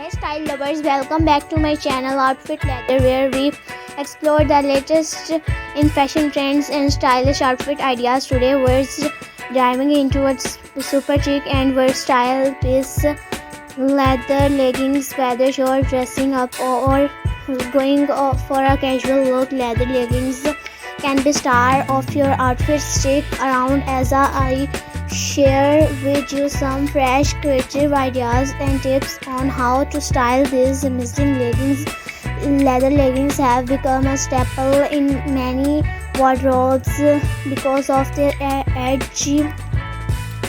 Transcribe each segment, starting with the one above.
Hey style lovers, welcome back to my channel Outfit Leather, where we explore the latest in fashion trends and stylish outfit ideas. Today we're diving into a super chic and versatile piece, leather leggings. Whether you're dressing up or going for a casual look, leather leggings can be star of your outfit. Stick around as I share with you some fresh creative ideas and tips on how to style these amazing leggings. Leather leggings have become a staple in many wardrobes because of their edgy,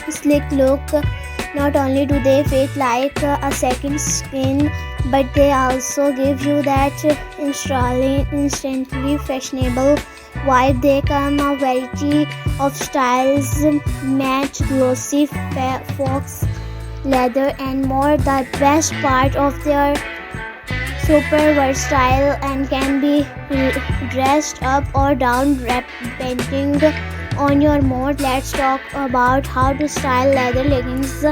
sleek look. Not only do they fit like a second skin, but they also give you that instantly fashionable vibe. They come a variety of styles, match, glossy, fox leather and more. The best part of their super versatile and can be dressed up or down depending on your mood. Let's talk about how to style leather leggings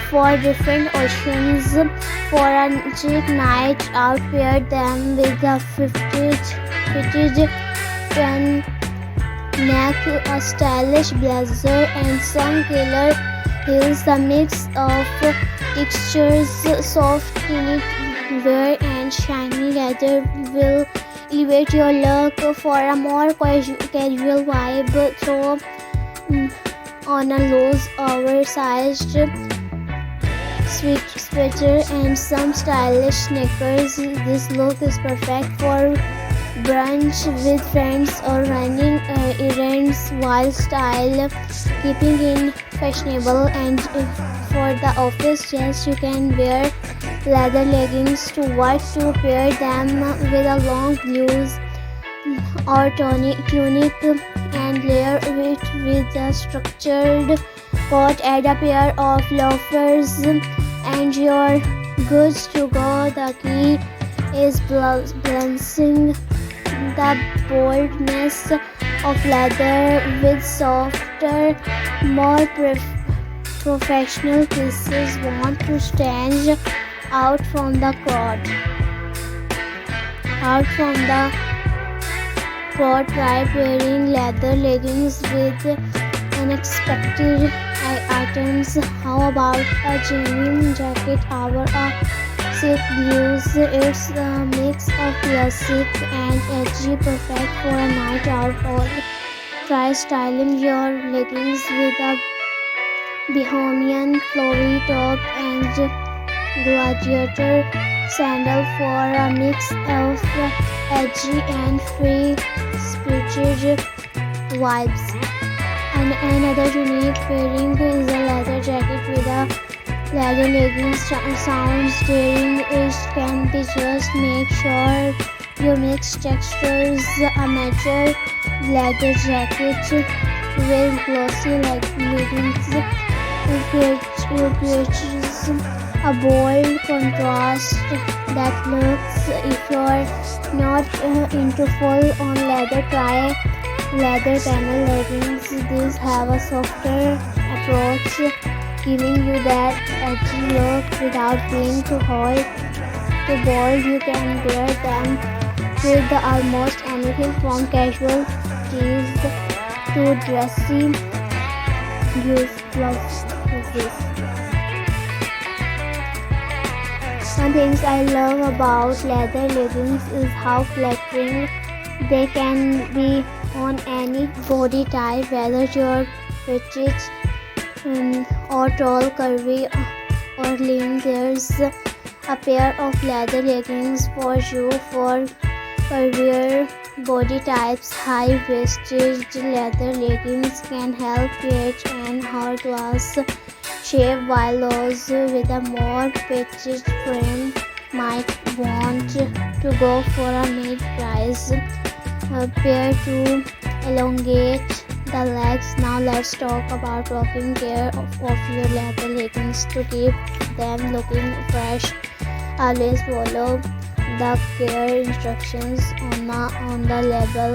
for different occasions. For a chic night out, pair them with a fitted neck, a stylish blazer and some killer heels. The mix of textures, soft knitwear and shiny leather will elevate your look. For a more casual vibe, throw on a loose oversized sweater and some stylish sneakers. This look is perfect for brunch with friends or running errands while style keeping in fashionable. And for the office, yes, you can wear leather leggings to work, to pair them with a long blouse or tunic and layer it with a structured coat. Add a pair of loafers and you're good to go. The key is balancing the boldness of leather with softer, more professional pieces. Want to stand out from the crowd. Try pairing leather leggings with unexpected items. How about a genuine jacket or a silk blues? It's a mix of classic and edgy, perfect for a night out. Or try styling your leggings with a bohemian flowy top and gladiator sandal for a mix of edgy and free-spirited vibes. And another unique pairing is a leather jacket with a leather leggings. Sounds daring, it can be. Just make sure you mix textures. A mature leather jacket with glossy leggings creates a bold contrast that looks. If you're not into full-on leather, try leather panel leggings. These have a softer approach, giving you that edgy look without being too hot, too bold. You can wear them with almost anything from casual tees to dressy blouses. One thing I love about leather leggings is how flattering they can be on any body type, whether you're petite or tall, curvy or lean. There's a pair of leather leggings for you. For curvier body types, high-waisted leather leggings can help create an hourglass shape, while those with a more petite frame might want to go for a mid-rise pair to elongate the legs. Now let's talk about taking care of your leather leggings to keep them looking fresh. Always follow the care instructions on the label,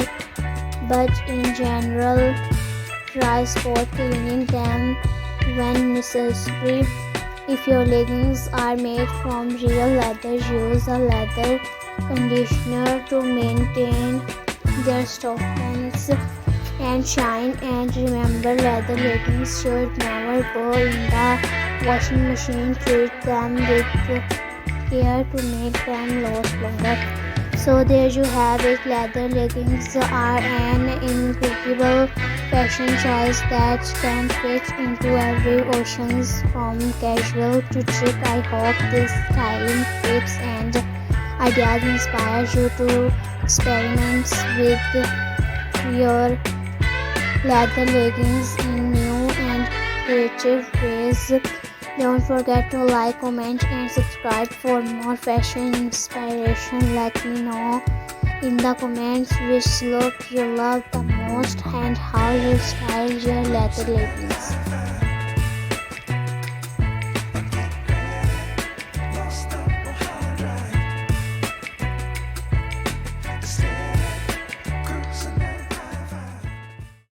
but in general, try spot cleaning them when necessary. If your leggings are made from real leather, use a leather conditioner to maintain their softness and shine. And remember, leather leggings should never go in the washing machine. Treat them with care to make them last longer. So there you have it. Leather leggings are an incredible fashion choice that can fit into every occasion, from casual to chic. I hope these styling tips and ideas inspire you to experiment with your leather leggings in new and creative ways. Don't forget to like, comment, and subscribe for more fashion inspiration. Let me know in the comments which look you love the most and how you style your leather leggings.